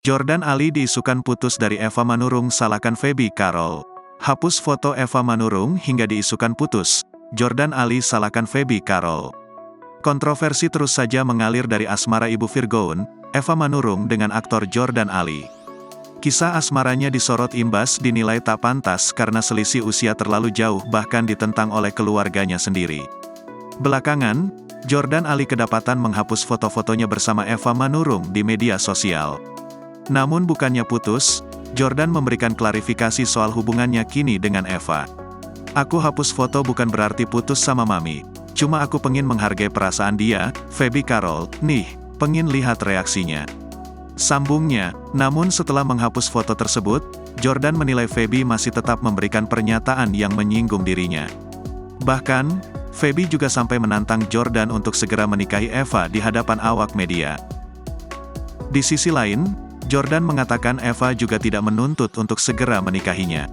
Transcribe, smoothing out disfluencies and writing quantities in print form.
Jordan Ali diisukan putus dari Eva Manurung salahkan Feby Carol. Hapus foto Eva Manurung hingga diisukan putus. Jordan Ali salahkan Feby Carol. Kontroversi terus saja mengalir dari asmara Ibu Virgoun, Eva Manurung dengan aktor Jordan Ali. Kisah asmaranya disorot imbas dinilai tak pantas karena selisih usia terlalu jauh bahkan ditentang oleh keluarganya sendiri. Belakangan, Jordan Ali kedapatan menghapus foto-fotonya bersama Eva Manurung di media sosial. Namun bukannya putus, Jordan memberikan klarifikasi soal hubungannya kini dengan Eva. "Aku hapus foto bukan berarti putus sama Mami. Cuma aku pengin menghargai perasaan dia, Feby Carol, nih, pengin lihat reaksinya." Sambungnya, namun setelah menghapus foto tersebut, Jordan menilai Feby masih tetap memberikan pernyataan yang menyinggung dirinya. Bahkan, Feby juga sampai menantang Jordan untuk segera menikahi Eva di hadapan awak media. Di sisi lain, Jordan mengatakan Eva juga tidak menuntut untuk segera menikahinya.